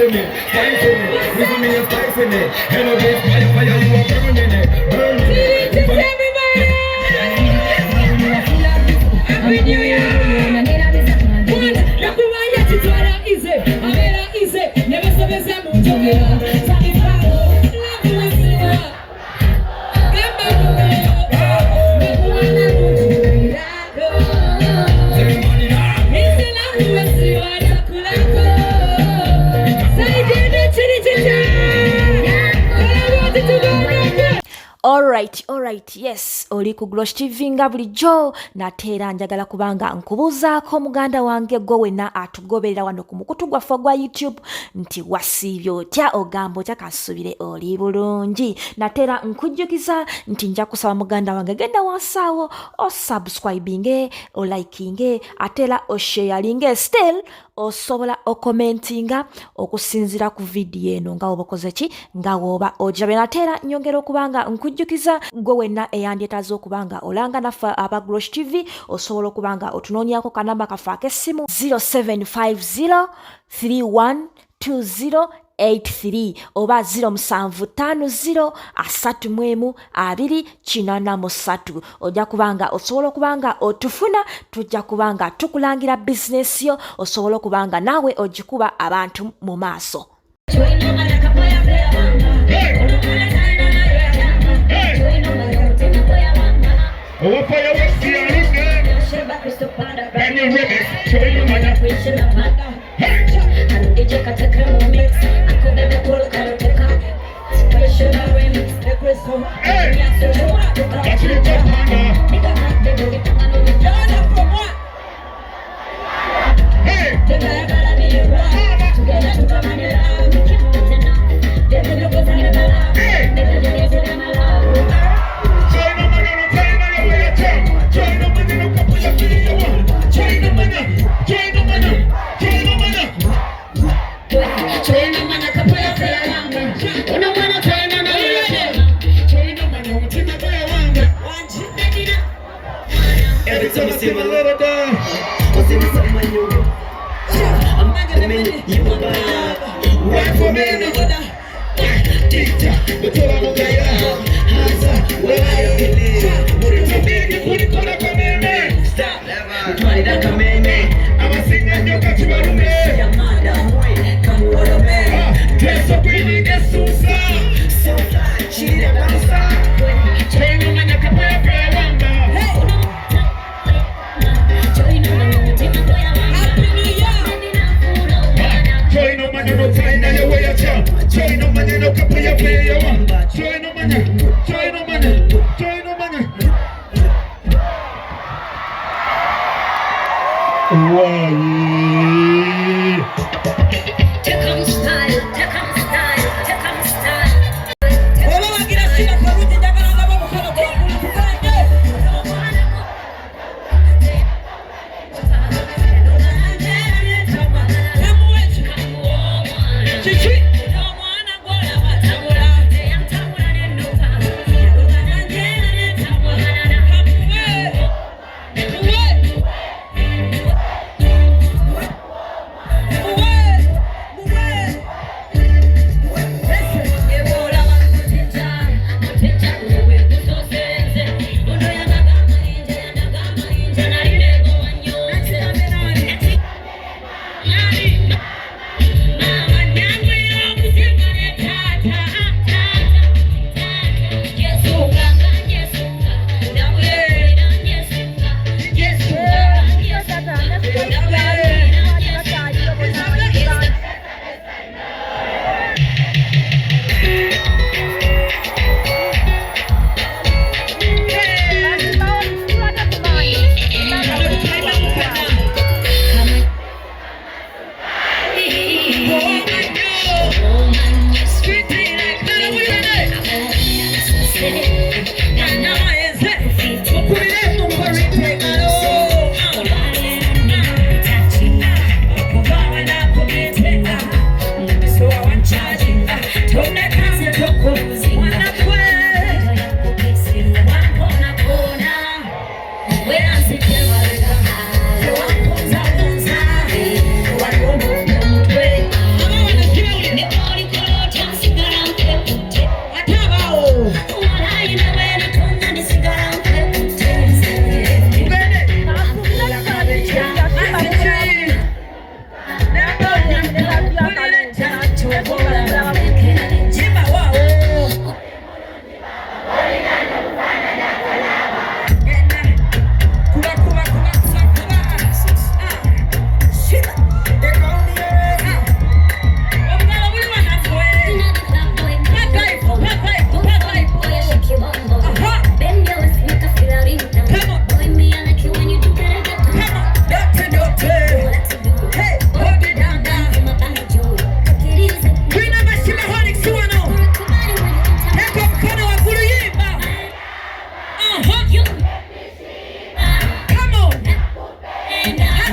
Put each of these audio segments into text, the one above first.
spicing it, spicing it. Listen me, you're spicing it. Hello, this fire, fire, you are burning it, burning it. Happy New Year! Nakuwanya chitwara ize, amera ize, nebesebeze mujogera. Alright, yes, oli ku Glosh TV nga bulijjo nateera njagala kubanga nkubuzaako muganda wange gwe wenna atugoberera wano ku mukutu gwaffe gwa YouTube nti wasiibye otya ogambo otya kasubire oli bulungi. Nateera nkujjukiza nti nja kusaba muganda wange genda wansaawo osubscribinge olikinge ateera osharinge still osobola okomentinga okusinzira ku video eno nga obakoze ki nga woba ojabe. Nateera nyongera okubanga nkujjukiza gwe wenna eyandyetaaze okubanga olanga naffe aba Glosh TV osobola okubanga otunoonyako kanamba kaffe ak'essimu 0750312083 oba 0750312083. ojja kubanga osobola okubanga otufuna, tujja kubanga tukulangira bizinesi yo, osobola okubanga naawe ogikuba abantu mu maaso.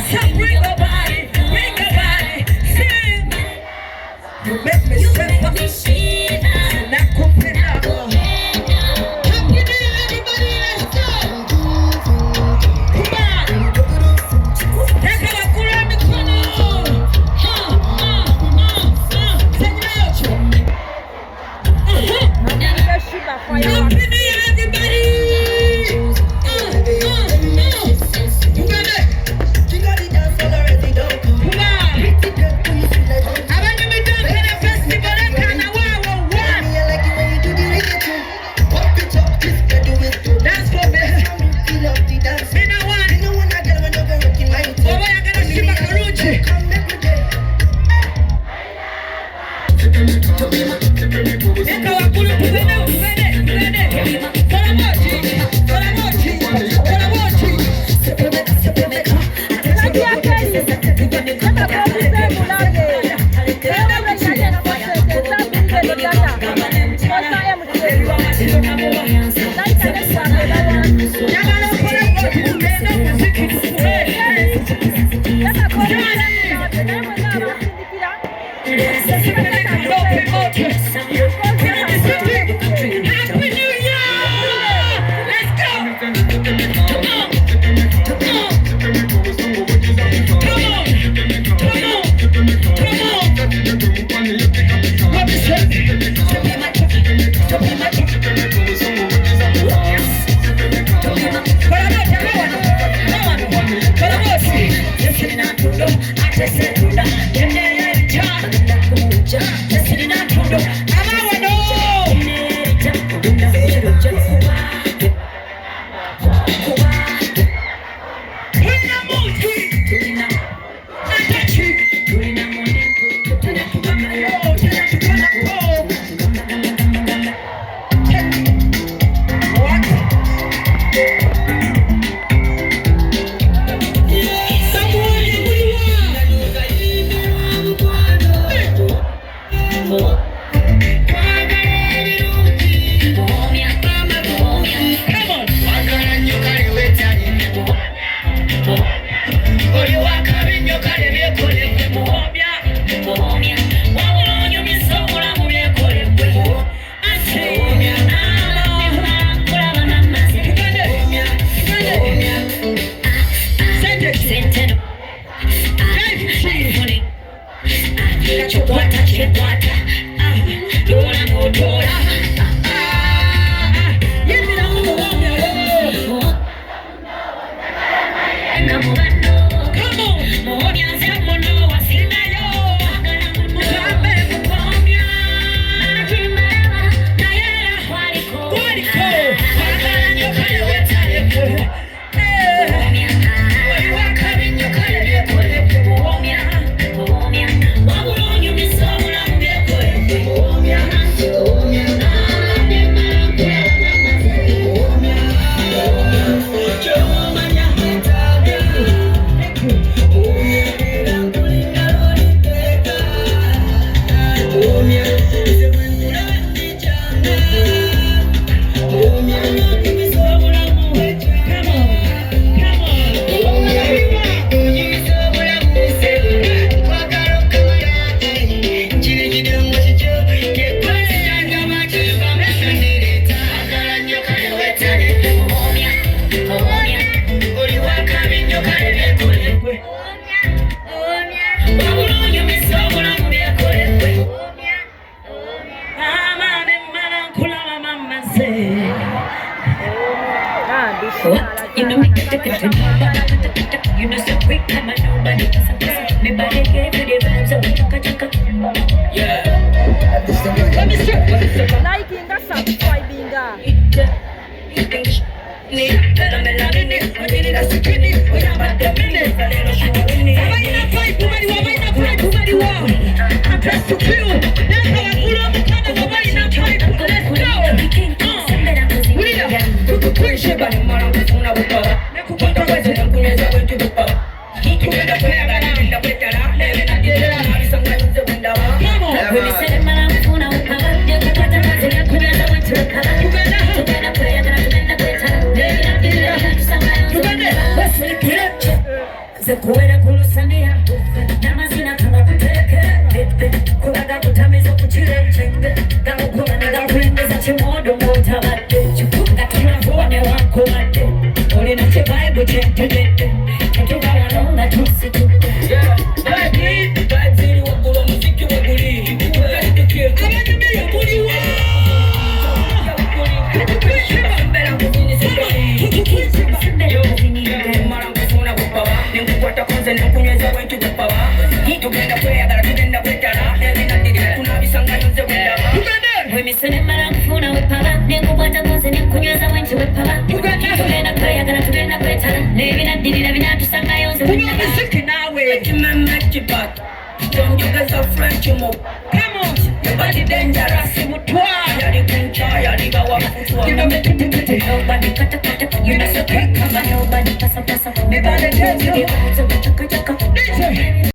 So bring your body, sing. You make me sweat for me, sekuwere kulusania namazina kama kuteke kulaga kutamiza kuchirechenge gamukulana gakwendeza chimodo motabadde gatunavone wankobadde olina kyebaibu kyentededde netugawanonga tusitudde ziri waggulu omuziki weguli abanyumire guliwo nkukwata konze nokunyweza bwentu gupaba tugenda kweyagala tugenda kwetala nebinadirira tunabisangayo nze bwendaba bwemisene mala nkufuna wepaba nenkukwata konze nenkunyweza bwentu wepaba tugenda kweyagala tugenda kwetala nebinadirira binatusangayo nze bwendaba muziki nawe kimemekibak tonjogeza french mo Nobody dangerous, mutwa yali kuncha yali bawa kutwa nobody kata you know so quick, nobody pasa me body dance